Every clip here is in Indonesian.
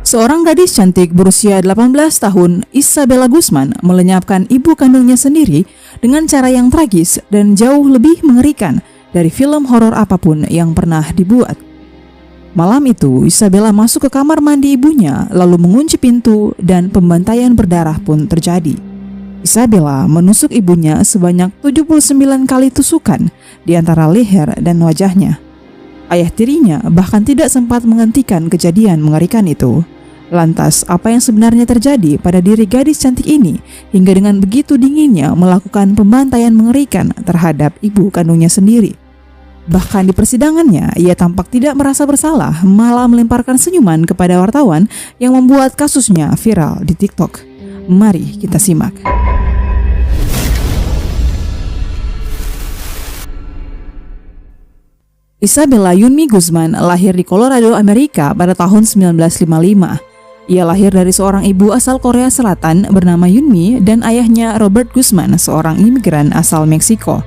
Seorang gadis cantik berusia 18 tahun, Isabella Guzman, melenyapkan ibu kandungnya sendiri dengan cara yang tragis dan jauh lebih mengerikan dari film horor apapun yang pernah dibuat. Malam itu, Isabella masuk ke kamar mandi ibunya, lalu mengunci pintu dan pembantaian berdarah pun terjadi. Isabella menusuk ibunya sebanyak 79 kali tusukan di antara leher dan wajahnya. Ayah tirinya bahkan tidak sempat menghentikan kejadian mengerikan itu. Lantas, apa yang sebenarnya terjadi pada diri gadis cantik ini hingga dengan begitu dinginnya melakukan pembantaian mengerikan terhadap ibu kandungnya sendiri? Bahkan di persidangannya, ia tampak tidak merasa bersalah, malah melemparkan senyuman kepada wartawan yang membuat kasusnya viral di TikTok. Mari kita simak. Isabella Yunmi Guzman lahir di Colorado, Amerika pada tahun 1955. Ia lahir dari seorang ibu asal Korea Selatan bernama Yunmi dan ayahnya Robert Guzman, seorang imigran asal Meksiko.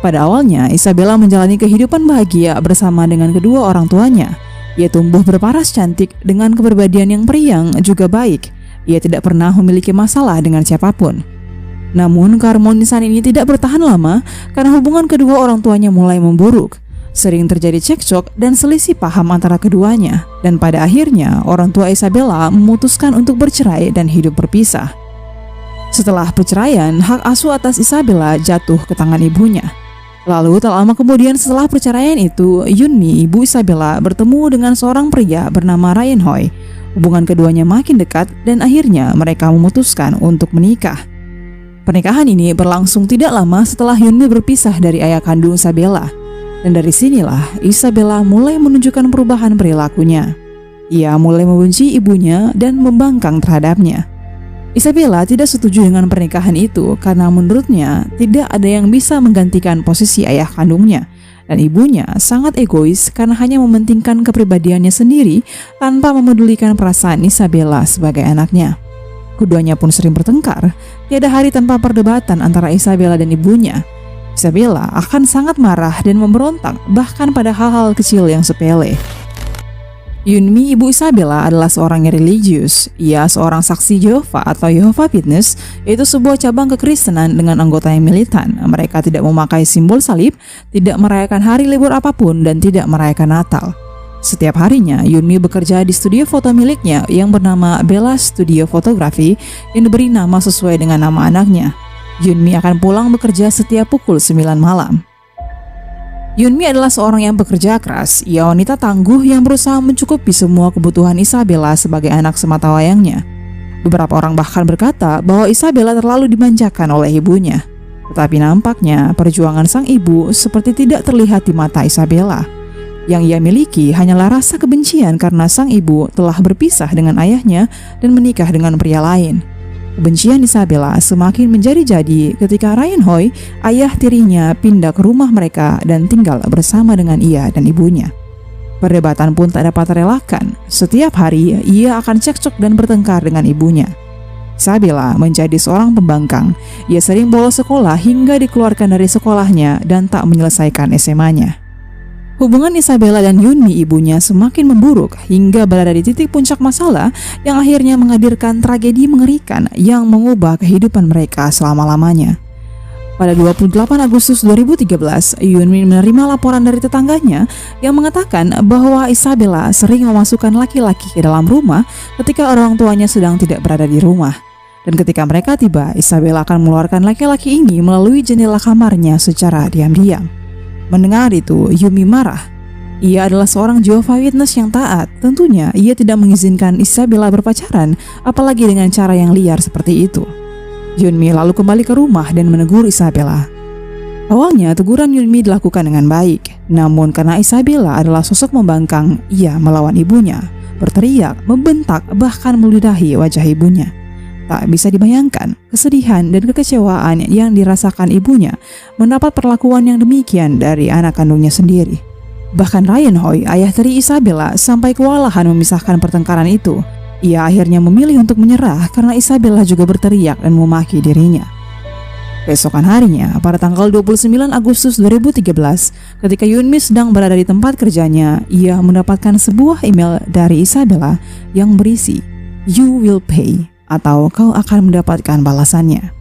Pada awalnya, Isabella menjalani kehidupan bahagia bersama dengan kedua orang tuanya. Ia tumbuh berparas cantik dengan kepribadian yang periang juga baik. Ia tidak pernah memiliki masalah dengan siapapun. Namun, keharmonisan ini tidak bertahan lama karena hubungan kedua orang tuanya mulai memburuk. Sering terjadi cekcok dan selisih paham antara keduanya, dan pada akhirnya orang tua Isabella memutuskan untuk bercerai dan hidup berpisah. Setelah perceraian, hak asuh atas Isabella jatuh ke tangan ibunya. Lalu tak lama kemudian setelah perceraian itu, Yunmi, ibu Isabella, bertemu dengan seorang pria bernama Ryan Hoy. Hubungan keduanya makin dekat dan akhirnya mereka memutuskan untuk menikah. Pernikahan ini berlangsung tidak lama setelah Yunmi berpisah dari ayah kandung Isabella. Dan dari sinilah Isabella mulai menunjukkan perubahan perilakunya. Ia mulai membenci ibunya dan membangkang terhadapnya. Isabella tidak setuju dengan pernikahan itu karena menurutnya tidak ada yang bisa menggantikan posisi ayah kandungnya. Dan ibunya sangat egois karena hanya mementingkan kepribadiannya sendiri tanpa memedulikan perasaan Isabella sebagai anaknya. Keduanya pun sering bertengkar, tiada hari tanpa perdebatan antara Isabella dan ibunya. Isabella akan sangat marah dan memberontak bahkan pada hal-hal kecil yang sepele. Yunmi, ibu Isabella, adalah seorang yang religius. Ia seorang saksi Yehova atau Jehovah's Witness, yaitu sebuah cabang kekristenan dengan anggota yang militan. Mereka tidak memakai simbol salib, tidak merayakan hari libur apapun, dan tidak merayakan Natal. Setiap harinya, Yunmi bekerja di studio foto miliknya yang bernama Bella Studio Photography yang diberi nama sesuai dengan nama anaknya. Yunmi akan pulang bekerja setiap pukul 9 malam. Yunmi adalah seorang yang bekerja keras. Ia wanita tangguh yang berusaha mencukupi semua kebutuhan Isabella sebagai anak sematawayangnya. Beberapa orang bahkan berkata bahwa Isabella terlalu dimanjakan oleh ibunya. Tetapi nampaknya perjuangan sang ibu seperti tidak terlihat di mata Isabella. Yang ia miliki hanyalah rasa kebencian karena sang ibu telah berpisah dengan ayahnya dan menikah dengan pria lain. Kebencian Isabella semakin menjadi-jadi ketika Ryan Hoy, ayah tirinya, pindah ke rumah mereka dan tinggal bersama dengan ia dan ibunya. Perdebatan pun tak dapat terelakkan. Setiap hari ia akan cekcok dan bertengkar dengan ibunya. Isabella menjadi seorang pembangkang. Ia sering bolos sekolah hingga dikeluarkan dari sekolahnya dan tak menyelesaikan SMA-nya. Hubungan Isabella dan Yunmi, ibunya, semakin memburuk hingga berada di titik puncak masalah yang akhirnya menghadirkan tragedi mengerikan yang mengubah kehidupan mereka selama-lamanya. Pada 28 Agustus 2013, Yunmi menerima laporan dari tetangganya yang mengatakan bahwa Isabella sering memasukkan laki-laki ke dalam rumah ketika orang tuanya sedang tidak berada di rumah. Dan ketika mereka tiba, Isabella akan mengeluarkan laki-laki ini melalui jendela kamarnya secara diam-diam. Mendengar itu, Yunmi marah. Ia adalah seorang Jehovah's Witness yang taat. Tentunya ia tidak mengizinkan Isabella berpacaran, apalagi dengan cara yang liar seperti itu. Yunmi lalu kembali ke rumah dan menegur Isabella. Awalnya teguran Yunmi dilakukan dengan baik, namun karena Isabella adalah sosok membangkang, ia melawan ibunya, berteriak, membentak, bahkan meludahi wajah ibunya. Tak bisa dibayangkan kesedihan dan kekecewaan yang dirasakan ibunya mendapat perlakuan yang demikian dari anak kandungnya sendiri. Bahkan Ryan Hoy, ayah tiri Isabella, sampai kewalahan memisahkan pertengkaran itu. Ia akhirnya memilih untuk menyerah karena Isabella juga berteriak dan memaki dirinya. Keesokan harinya, pada tanggal 29 Agustus 2013, ketika Yoonmi sedang berada di tempat kerjanya, ia mendapatkan sebuah email dari Isabella yang berisi, "You will pay," atau "Kau akan mendapatkan balasannya."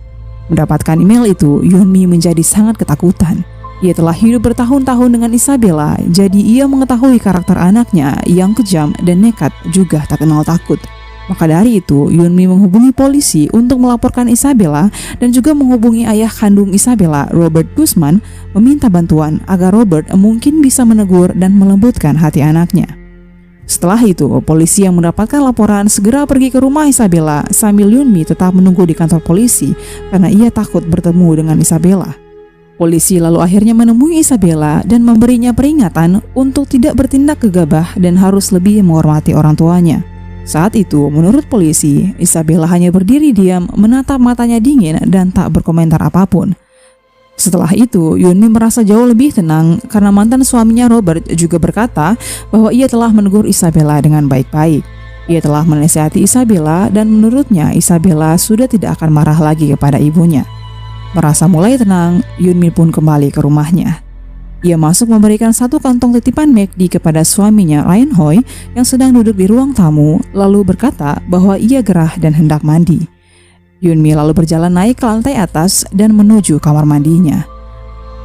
Mendapatkan email itu, Yoonmi menjadi sangat ketakutan. Ia telah hidup bertahun-tahun dengan Isabella, jadi ia mengetahui karakter anaknya yang kejam dan nekat juga tak kenal takut. Maka dari itu, Yoonmi menghubungi polisi untuk melaporkan Isabella dan juga menghubungi ayah kandung Isabella, Robert Guzman, meminta bantuan agar Robert mungkin bisa menegur dan melembutkan hati anaknya. Setelah itu, polisi yang mendapatkan laporan segera pergi ke rumah Isabella sambil Yoonmi tetap menunggu di kantor polisi karena ia takut bertemu dengan Isabella. Polisi lalu akhirnya menemui Isabella dan memberinya peringatan untuk tidak bertindak gegabah dan harus lebih menghormati orang tuanya. Saat itu, menurut polisi, Isabella hanya berdiri diam, menatap matanya dingin dan tak berkomentar apapun. Setelah itu, Yoonmi merasa jauh lebih tenang karena mantan suaminya Robert juga berkata bahwa ia telah menegur Isabella dengan baik-baik. Ia telah menasihati Isabella dan menurutnya Isabella sudah tidak akan marah lagi kepada ibunya. Merasa mulai tenang, Yoonmi pun kembali ke rumahnya. Ia masuk memberikan satu kantong titipan McD kepada suaminya Ryan Hoy yang sedang duduk di ruang tamu, lalu berkata bahwa ia gerah dan hendak mandi. Yoonmi lalu berjalan naik ke lantai atas dan menuju kamar mandinya.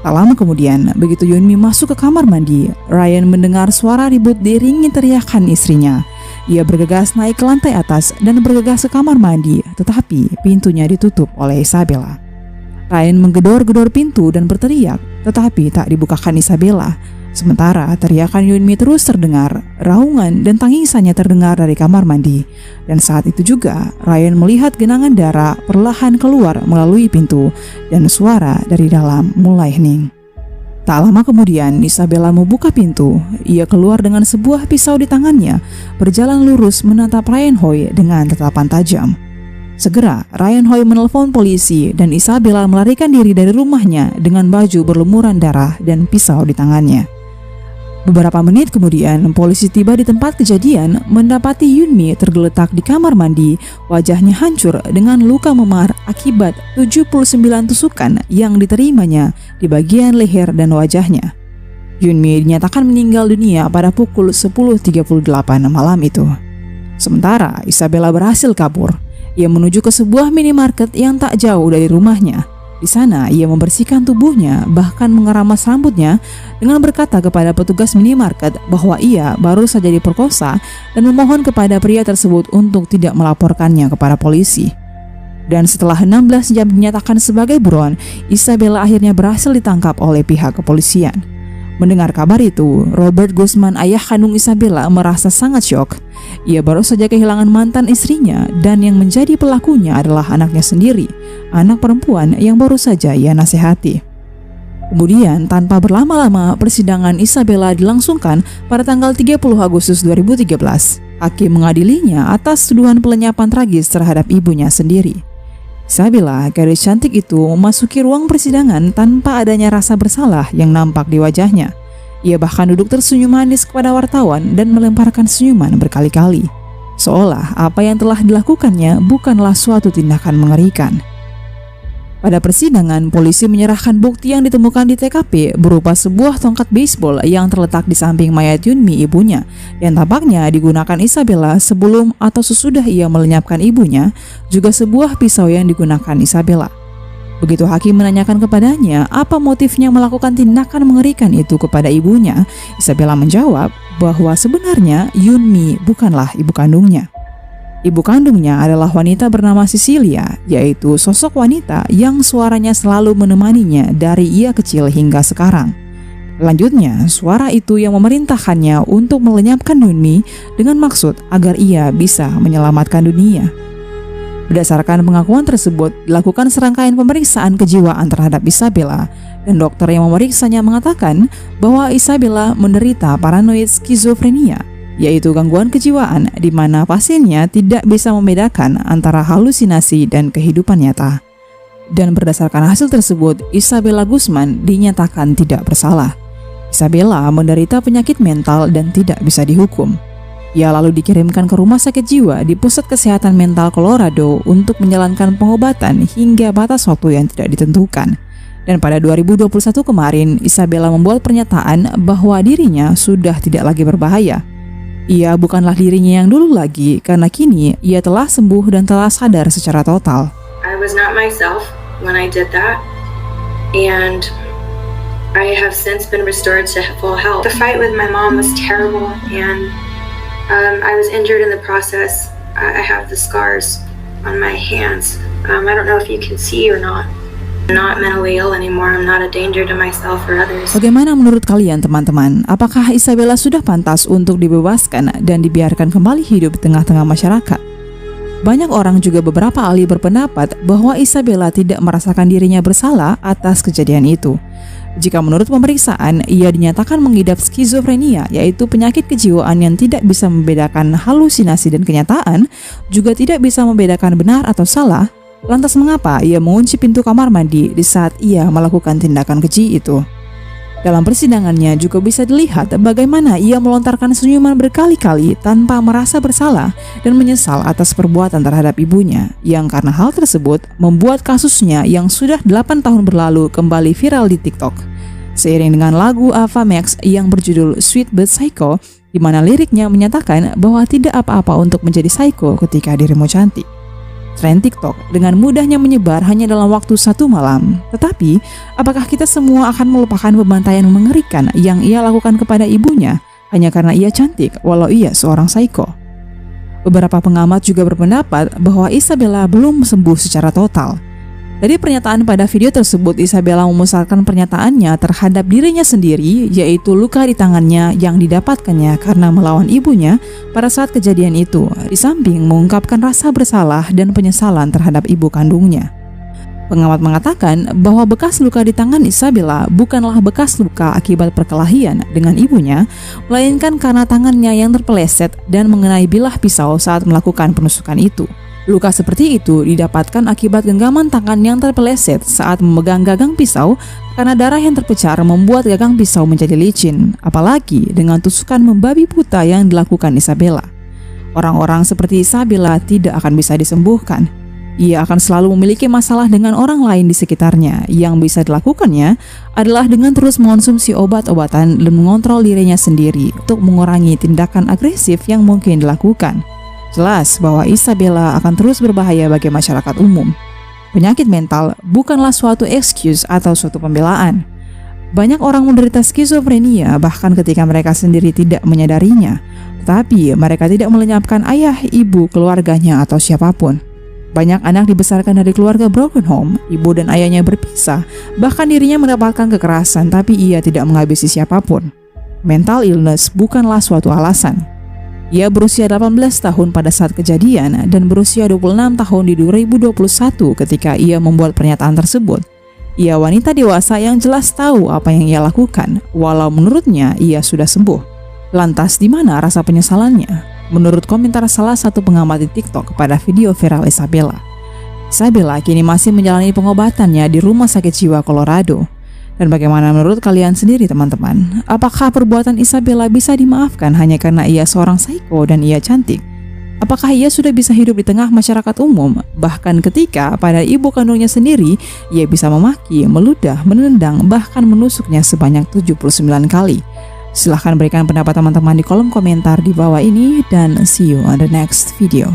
Tak lama kemudian, begitu Yoonmi masuk ke kamar mandi, Ryan mendengar suara ribut diiringi teriakan istrinya. Ia bergegas naik ke lantai atas dan bergegas ke kamar mandi, tetapi pintunya ditutup oleh Isabella. Ryan menggedor-gedor pintu dan berteriak, tetapi tak dibukakan Isabella. Sementara teriakan Yoonmi terus terdengar, raungan dan tangisannya terdengar dari kamar mandi. Dan saat itu juga, Ryan melihat genangan darah perlahan keluar melalui pintu dan suara dari dalam mulai hening. Tak lama kemudian, Isabella membuka pintu. Ia keluar dengan sebuah pisau di tangannya, berjalan lurus menatap Ryan Hoy dengan tatapan tajam. Segera, Ryan Hoy menelpon polisi dan Isabella melarikan diri dari rumahnya dengan baju berlumuran darah dan pisau di tangannya. Beberapa menit kemudian, polisi tiba di tempat kejadian mendapati Yoonmi tergeletak di kamar mandi, wajahnya hancur dengan luka memar akibat 79 tusukan yang diterimanya di bagian leher dan wajahnya. Yoonmi dinyatakan meninggal dunia pada pukul 10.38 malam itu. Sementara Isabella berhasil kabur. Ia menuju ke sebuah minimarket yang tak jauh dari rumahnya. Di sana ia membersihkan tubuhnya, bahkan mengeramas rambutnya dengan berkata kepada petugas minimarket bahwa ia baru saja diperkosa dan memohon kepada pria tersebut untuk tidak melaporkannya kepada polisi. Dan setelah 16 jam dinyatakan sebagai buron, Isabella akhirnya berhasil ditangkap oleh pihak kepolisian. Mendengar kabar itu, Robert Guzman, ayah kandung Isabella, merasa sangat syok. Ia baru saja kehilangan mantan istrinya dan yang menjadi pelakunya adalah anaknya sendiri, anak perempuan yang baru saja ia nasihati. Kemudian, tanpa berlama-lama, persidangan Isabella dilangsungkan pada tanggal 30 Agustus 2013. Hakim mengadilinya atas tuduhan pelenyapan tragis terhadap ibunya sendiri. Isabella, gadis cantik itu, memasuki ruang persidangan tanpa adanya rasa bersalah yang nampak di wajahnya. Ia bahkan duduk tersenyum manis kepada wartawan dan melemparkan senyuman berkali-kali, seolah apa yang telah dilakukannya bukanlah suatu tindakan mengerikan. Pada persidangan, polisi menyerahkan bukti yang ditemukan di TKP berupa sebuah tongkat baseball yang terletak di samping mayat Yoonmi, ibunya, yang tampaknya digunakan Isabella sebelum atau sesudah ia melenyapkan ibunya, juga sebuah pisau yang digunakan Isabella. Begitu hakim menanyakan kepadanya apa motifnya melakukan tindakan mengerikan itu kepada ibunya, Isabella menjawab bahwa sebenarnya Yoonmi bukanlah ibu kandungnya. Ibu kandungnya adalah wanita bernama Cecilia, yaitu sosok wanita yang suaranya selalu menemaninya dari ia kecil hingga sekarang. Lanjutnya, suara itu yang memerintahkannya untuk melenyapkan Yoonmi dengan maksud agar ia bisa menyelamatkan dunia. Berdasarkan pengakuan tersebut, dilakukan serangkaian pemeriksaan kejiwaan terhadap Isabella, dan dokter yang memeriksanya mengatakan bahwa Isabella menderita paranoid skizofrenia, yaitu gangguan kejiwaan di mana pasiennya tidak bisa membedakan antara halusinasi dan kehidupan nyata. Dan berdasarkan hasil tersebut, Isabella Guzman dinyatakan tidak bersalah. Isabella menderita penyakit mental dan tidak bisa dihukum. Ia lalu dikirimkan ke rumah sakit jiwa di Pusat Kesehatan Mental Colorado untuk menjalankan pengobatan hingga batas waktu yang tidak ditentukan. Dan pada 2021 kemarin, Isabella membuat pernyataan bahwa dirinya sudah tidak lagi berbahaya. Ia bukanlah dirinya yang dulu lagi karena kini ia telah sembuh dan telah sadar secara total. I was not myself when I did that, and I have since been restored to full health. The fight with my mom was terrible, and I was injured in the process. I have the scars on my hands. I don't know if you can see or not. I'm not mentally ill anymore. I'm not a danger to myself or others. Bagaimana menurut kalian teman-teman? Apakah Isabella sudah pantas untuk dibebaskan dan dibiarkan kembali hidup di tengah-tengah masyarakat? Banyak orang juga beberapa ahli berpendapat bahwa Isabella tidak merasakan dirinya bersalah atas kejadian itu. Jika menurut pemeriksaan, ia dinyatakan mengidap skizofrenia, yaitu penyakit kejiwaan yang tidak bisa membedakan halusinasi dan kenyataan, juga tidak bisa membedakan benar atau salah. Lantas mengapa ia mengunci pintu kamar mandi di saat ia melakukan tindakan keji itu? Dalam persidangannya juga bisa dilihat bagaimana ia melontarkan senyuman berkali-kali tanpa merasa bersalah dan menyesal atas perbuatan terhadap ibunya, yang karena hal tersebut membuat kasusnya yang sudah 8 tahun berlalu kembali viral di TikTok. Seiring dengan lagu Ava Max yang berjudul Sweet But Psycho, di mana liriknya menyatakan bahwa tidak apa-apa untuk menjadi psycho ketika dirimu cantik. Tren TikTok dengan mudahnya menyebar hanya dalam waktu 1 malam. Tetapi, apakah kita semua akan melupakan pembantaian mengerikan yang ia lakukan kepada ibunya hanya karena ia cantik walau ia seorang psycho? Beberapa pengamat juga berpendapat bahwa Isabella belum sembuh secara total. Dari pernyataan pada video tersebut, Isabella memusatkan pernyataannya terhadap dirinya sendiri, yaitu luka di tangannya yang didapatkannya karena melawan ibunya pada saat kejadian itu, di samping mengungkapkan rasa bersalah dan penyesalan terhadap ibu kandungnya. Pengamat mengatakan bahwa bekas luka di tangan Isabella bukanlah bekas luka akibat perkelahian dengan ibunya, melainkan karena tangannya yang terpeleset dan mengenai bilah pisau saat melakukan penusukan itu. Luka seperti itu didapatkan akibat genggaman tangan yang terpeleset saat memegang gagang pisau karena darah yang terpencar membuat gagang pisau menjadi licin, apalagi dengan tusukan membabi buta yang dilakukan Isabella. Orang-orang seperti Isabella tidak akan bisa disembuhkan. Ia akan selalu memiliki masalah dengan orang lain di sekitarnya. Yang bisa dilakukannya adalah dengan terus mengonsumsi obat-obatan dan mengontrol dirinya sendiri untuk mengurangi tindakan agresif yang mungkin dilakukan. Jelas bahwa Isabella akan terus berbahaya bagi masyarakat umum. Penyakit mental bukanlah suatu excuse atau suatu pembelaan. Banyak orang menderita skizofrenia bahkan ketika mereka sendiri tidak menyadarinya, tetapi mereka tidak melenyapkan ayah, ibu, keluarganya, atau siapapun. Banyak anak dibesarkan dari keluarga broken home, ibu dan ayahnya berpisah, bahkan dirinya mendapatkan kekerasan tapi ia tidak menghabisi siapapun. Mental illness bukanlah suatu alasan. Ia berusia 18 tahun pada saat kejadian dan berusia 26 tahun di 2021 ketika ia membuat pernyataan tersebut. Ia wanita dewasa yang jelas tahu apa yang ia lakukan, walau menurutnya ia sudah sembuh. Lantas di mana rasa penyesalannya? Menurut komentar salah satu pengamat di TikTok pada video viral Isabella. Isabella kini masih menjalani pengobatannya di Rumah Sakit Jiwa Colorado. Dan bagaimana menurut kalian sendiri teman-teman? Apakah perbuatan Isabella bisa dimaafkan hanya karena ia seorang psycho dan ia cantik? Apakah ia sudah bisa hidup di tengah masyarakat umum? Bahkan ketika pada ibu kandungnya sendiri, ia bisa memaki, meludah, menendang, bahkan menusuknya sebanyak 79 kali. Silahkan berikan pendapat teman-teman di kolom komentar di bawah ini dan see you on the next video.